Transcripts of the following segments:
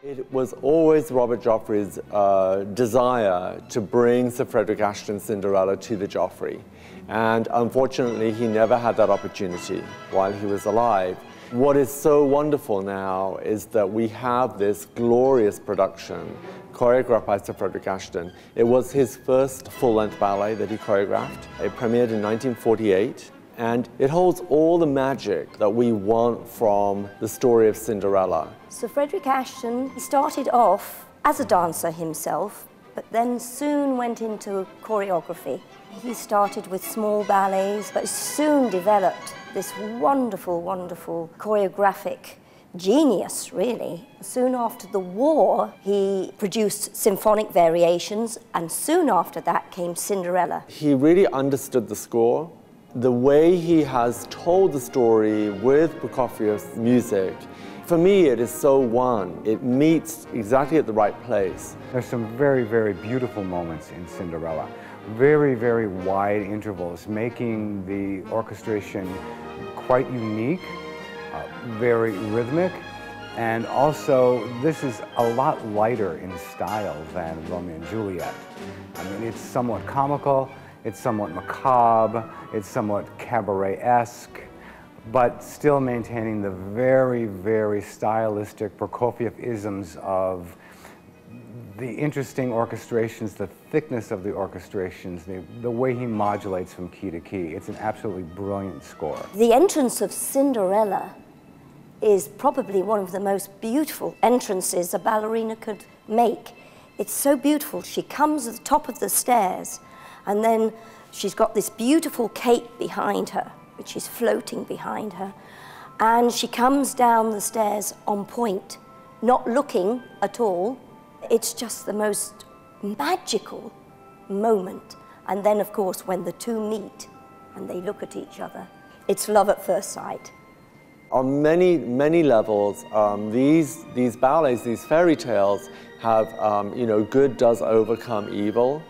It was always Robert Joffrey's desire to bring Sir Frederick Ashton's Cinderella to the Joffrey. And unfortunately, he never had that opportunity while he was alive. What is so wonderful now is that we have this glorious production choreographed by Sir Frederick Ashton. It was his first full-length ballet that he choreographed. It premiered in 1948, and it holds all the magic that we want from the story of Cinderella. Sir Frederick Ashton, he started off as a dancer himself, but then soon went into choreography. He started with small ballets, but soon developed this wonderful, wonderful choreographic genius, really. Soon after the war, he produced symphonic variations, and soon after that came Cinderella. He really understood the score. The way he has told the story with Prokofiev's music, for me, it is so one. It meets exactly at the right place. There's some very, very beautiful moments in Cinderella. Very, very wide intervals, making the orchestration quite unique, very rhythmic, and also this is a lot lighter in style than Romeo and Juliet. I mean, it's somewhat comical, it's somewhat macabre, it's somewhat cabaret-esque, but still maintaining the very, very stylistic Prokofiev-isms of the interesting orchestrations, the thickness of the orchestrations, the way he modulates from key to key. It's an absolutely brilliant score. The entrance of Cinderella is probably one of the most beautiful entrances a ballerina could make. It's so beautiful. She comes at the top of the stairs, and then she's got this beautiful cape behind her, which is floating behind her, and she comes down the stairs on point, not looking at all. It's just the most magical moment. And then, of course, when the two meet and they look at each other, it's love at first sight. On many, many levels, these ballets, these fairy tales have, good does overcome evil,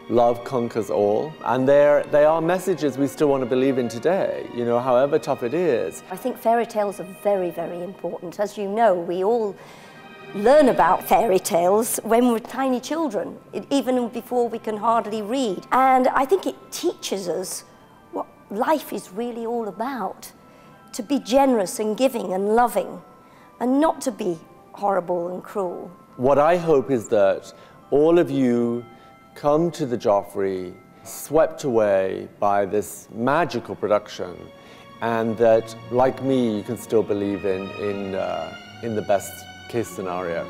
love conquers all, and they are messages we still want to believe in today, however tough it is. I think fairy tales are very, very important. As you know, we all learn about fairy tales when we're tiny children, even before we can hardly read. And I think it teaches us what life is really all about, to be generous and giving and loving, and not to be horrible and cruel. What I hope is that all of you come to the Joffrey swept away by this magical production, and that, like me, you can still believe in the best case scenario.